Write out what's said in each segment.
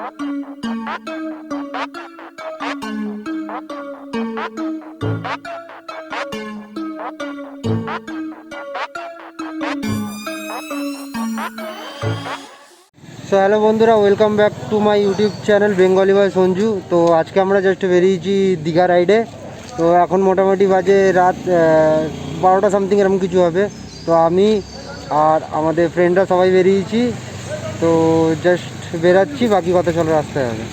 So hello বন্ধুরা, welcome back to my YouTube channel Bengali boy Sanju. তো আজকে আমরা জাস্ট বেরিয়েছি দীঘা রাইডে। তো এখন মোটামুটি বাজে রাত 12টা সামথিং এরকম কিছু হবে। তো আমি আর আমাদের ফ্রেন্ডরা সবাই বেরিয়েছি। তো জাস্ট বেরাচ্ছি, বাকি কথা চলো রাস্তায় হবে।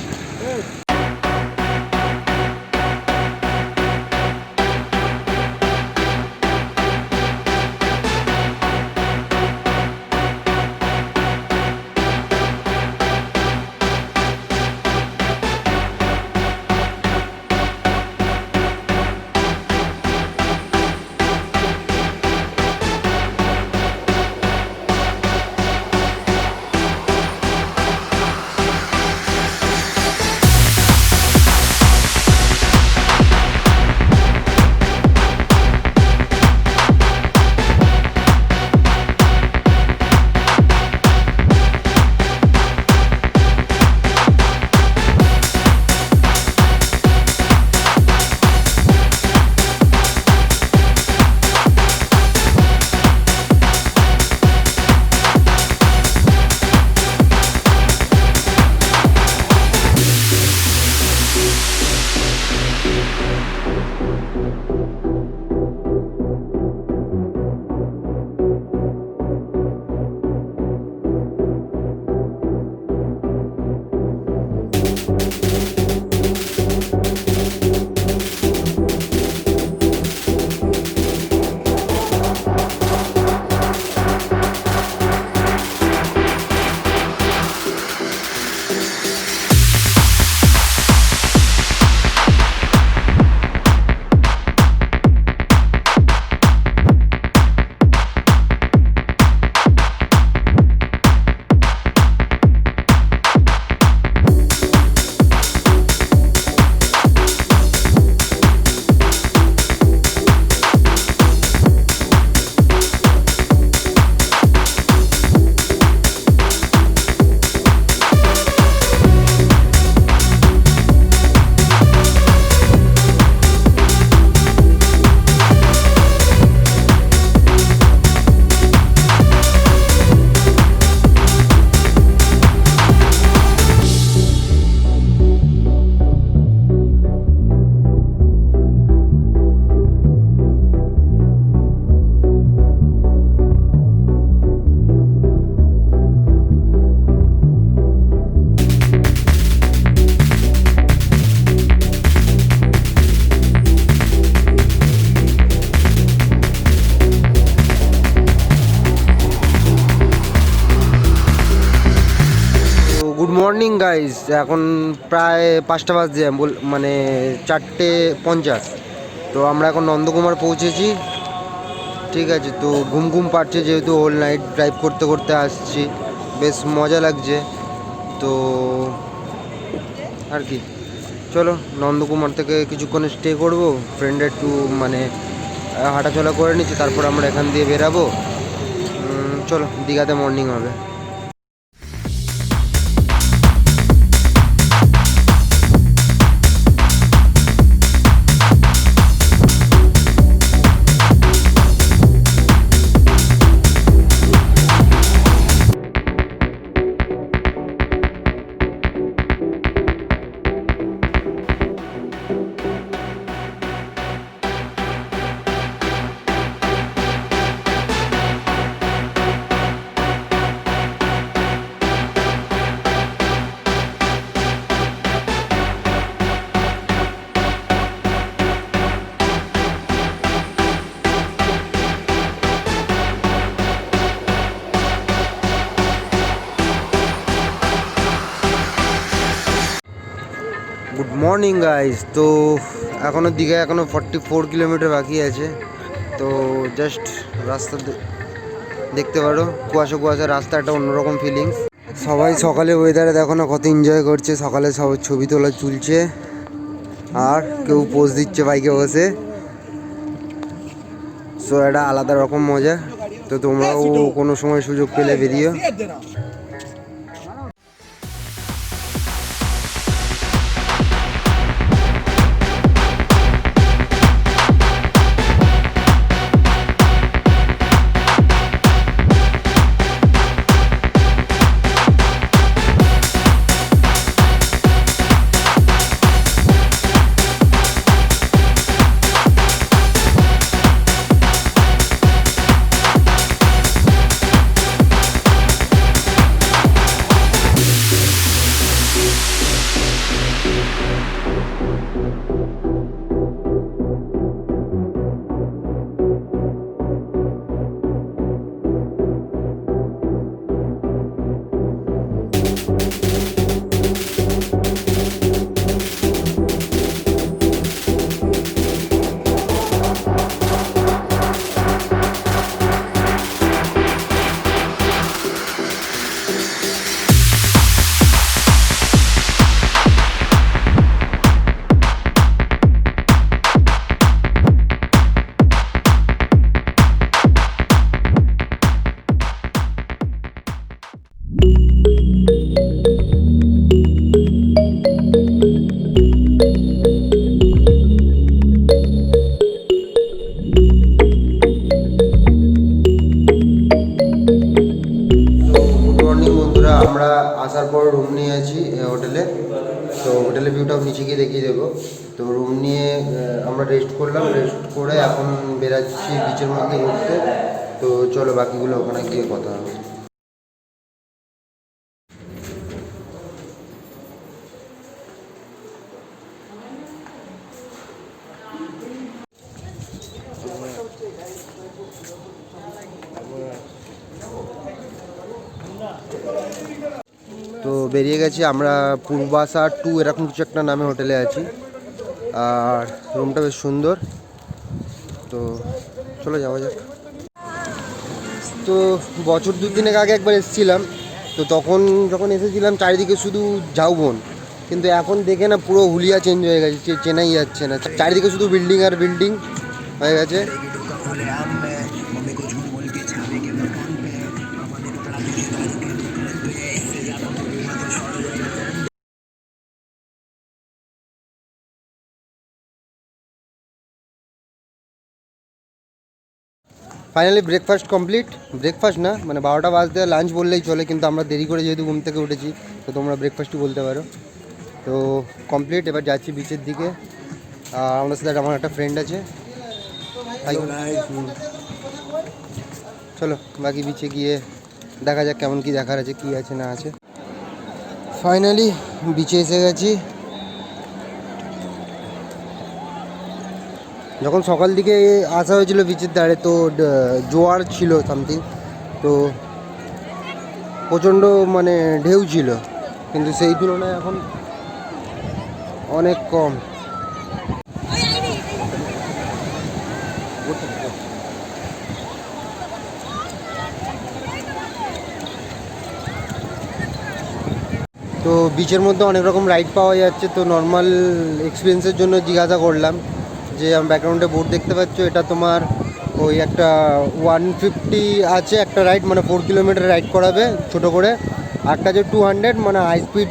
গুড মর্নিং গাইজ, এখন প্রায় 5টা বাজে, মানে 4:50। তো আমরা এখন নন্দকুমার পৌঁছেছি। ঠিক আছে, তো ঘুম ঘুম পাচ্ছে যেহেতু হোল নাইট ড্রাইভ করতে করতে আসছি, বেশ মজা লাগছে। তো আর কি, চলো নন্দকুমার থেকে কিছুক্ষণ স্টে করবো, ফ্রেন্ডের একটু মানে হাঁটাচলা করে নিচ্ছি, তারপর আমরা এখান দিয়ে বেরাবো। চলো, দীঘাতে মর্নিং হবে। Good morning guys. তো এখনও দীঘায় 44 কিলোমিটার বাকি আছে। তো জাস্ট রাস্তা দেখতে পারো, কুয়াশা কুয়াশা রাস্তা, একটা অন্যরকম ফিলিংস। সবাই সকালে ওয়েদারে দেখো না কত এনজয় করছে, সকালে সব ছবি তোলা চলছে, আর কেউ পোজ দিচ্ছে বাইকে বসে। সো এটা আলাদা রকম মজা। তো তোমরাও কোনো সময় সুযোগ পেলে বেরিও। নিয়ে আছি হোটেলে। তো হোটেলের ভিউটাও নিচে গিয়ে দেখিয়ে দেবো। তো রুম নিয়ে আমরা রেস্ট করলাম, রেস্ট করে এখন বেরাচ্ছি বিচের মধ্যে ঘুরতে। তো চলো বাকিগুলো ওখানে গিয়ে কথা হবে। তো বেরিয়ে গেছি আমরা, পূর্বাশা 2 এরকম কিছু একটা নামে হোটেলে আছি। আর রুমটা বেশ সুন্দর। তো চলে যাওয়া যাক। তো বছর 2-3 আগে একবার এসেছিলাম। তো তখন যখন এসেছিলাম চারিদিকে শুধু ঝাউবন, কিন্তু এখন দেখে না পুরো হুলিয়া চেঞ্জ হয়ে গেছে, চেনাই যাচ্ছে না। চারিদিকে শুধু বিল্ডিং আর বিল্ডিং হয়ে গেছে। Finally breakfast complete. ব্রেকফাস্ট না, মানে 12টা বাজতে লাঞ্চ বললেই চলে, কিন্তু আমরা দেরি করে যেহেতু ঘুম থেকে উঠেছি, তো তোমরা ব্রেকফাস্টই বলতে পারো। তো কমপ্লিট, এবার যাচ্ছি বিচের দিকে। আমাদের সাথে আমার একটা ফ্রেন্ড আছে। চলো বাকি বিচে গিয়ে দেখা যাক কেমন কি দেখার আছে, কি আছে না আছে। ফাইনালি বিচে এসে গেছি। যখন সকাল দিকে আসা হয়েছিল বিচের ধারে, তো জোয়ার ছিল সামথিং, তো প্রচণ্ড মানে ঢেউ ছিল, কিন্তু সেই তুলনায় এখন অনেক কম। তো বিচের মধ্যে অনেক রকম রাইড পাওয়া যাচ্ছে। তো নর্মাল এক্সপিরিয়েন্সের জন্য জিজ্ঞাসা করলাম, যে আমার ব্যাকগ্রাউন্ডে বোর্ড দেখতে পাচ্ছ, এটা তোমার ওই একটা 150 আছে একটা রাইড, মানে 4 কিলোমিটার রাইড করাবে ছোটো করে। একটা যে 200 মানে হাই স্পিড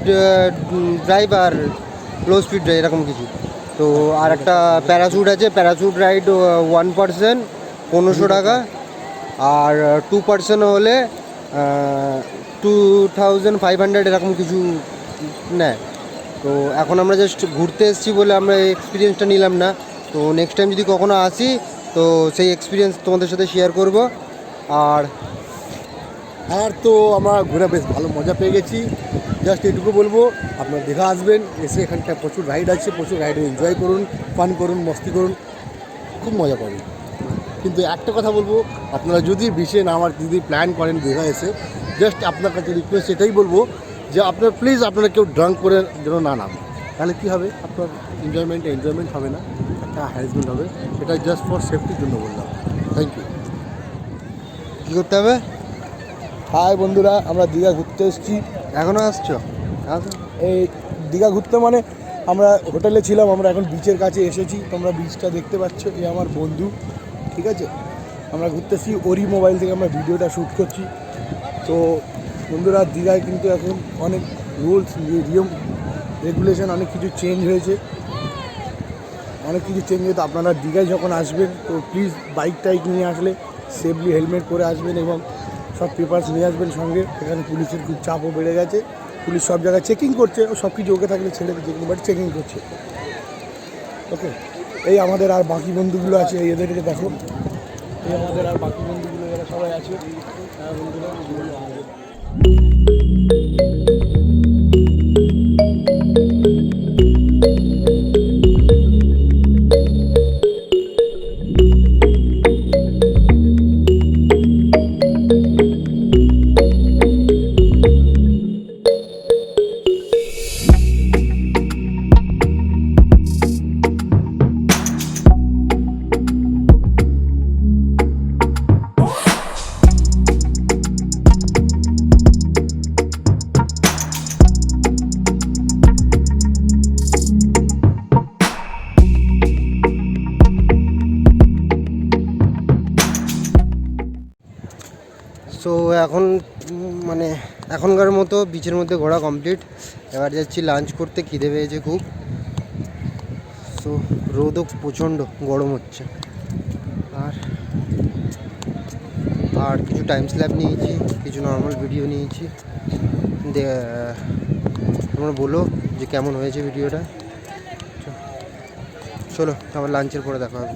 ড্রাইভ আর লো স্পিড ড্রাইভ এরকম কিছু। তো আর একটা প্যারাশুট আছে, প্যারাশুট রাইড 1 পার্সন 1500 টাকা, আর 2 পার্সন হলে 2500 এরকম কিছু নেয়। তো এখন আমরা জাস্ট ঘুরতে এসেছি বলে আমরা এই এক্সপিরিয়েন্সটা নিলাম না। তো নেক্সট টাইম যদি কখনো আসি, তো সেই এক্সপিরিয়েন্স তোমাদের সাথে শেয়ার করব। আর তো আমরা ঘুরে বেশ ভালো মজা পেয়ে গেছি। জাস্ট এটুকু বলবো, আপনারা দীঘা আসবেন, এসে এখানটায় প্রচুর রাইড আছে, প্রচুর রাইডে এনজয় করুন, ফান করুন, মস্তি করুন, খুব মজা পাবেন। কিন্তু একটা কথা বলবো, আপনারা যদি বিচে নামার যদি প্ল্যান করেন দীঘা এসে, জাস্ট আপনার কাছে রিকোয়েস্ট এটাই বলবো যে আপনারা প্লিজ আপনারা কেউ ড্রাঙ্ক করে যেন না নামেন। তাহলে কী হবে, আপনার এনজয়মেন্ট হবে না, একটা হ্যারাসমেন্ট হবে। এটা জাস্ট ফর সেফটির জন্য বললাম। Thank you. কী করতে হবে? হাই বন্ধুরা, আমরা দীঘা ঘুরতে এসেছি। এখনও আসছো? এই দীঘা ঘুরতে মানে আমরা হোটেলে ছিলাম, আমরা এখন বিচের কাছে এসেছি। তোমরা বিচটা দেখতে পাচ্ছ, এই আমার বন্ধু, ঠিক আছে। আমরা ঘুরতেছি, ওরই মোবাইল থেকে আমরা ভিডিওটা শ্যুট করছি। তো বন্ধুরা, দীঘায় কিন্তু এখন অনেক রুলস রেগুলেশন অনেক কিছু চেঞ্জ হয়েছে, তো আপনারা দীঘায় যখন আসবেন, তো প্লিজ বাইক টাইক নিয়ে আসলে সেফলি হেলমেট পরে আসবেন এবং সব পেপারস নিয়ে আসবেন সঙ্গে। এখানে পুলিশের খুব চাপও বেড়ে গেছে, পুলিশ সব জায়গায় চেকিং করছে, সব কিছু ওকে থাকলে ছেড়ে দিচ্ছে, বাট চেকিং করছে। ওকে, এই আমাদের আর বাকি বন্ধুগুলো আছে, এদেরকে দেখো, এই আমাদের আর বাকি বন্ধুগুলো এরা সবাই আছে। বন্ধুরা সো এখন মানে এখনকার মতো বিচের মধ্যে ঘোরা কমপ্লিট। এবার যাচ্ছি লাঞ্চ করতে, খিদে পেয়েছে খুব। সো রোদও প্রচণ্ড গরম হচ্ছে। আর কিছু টাইম স্ল্যাপ নিয়েছি, কিছু নর্মাল ভিডিও নিয়েছি। তোমরা বলো যে কেমন হয়েছে ভিডিওটা। চলো আবার লাঞ্চের পরে দেখা হবে।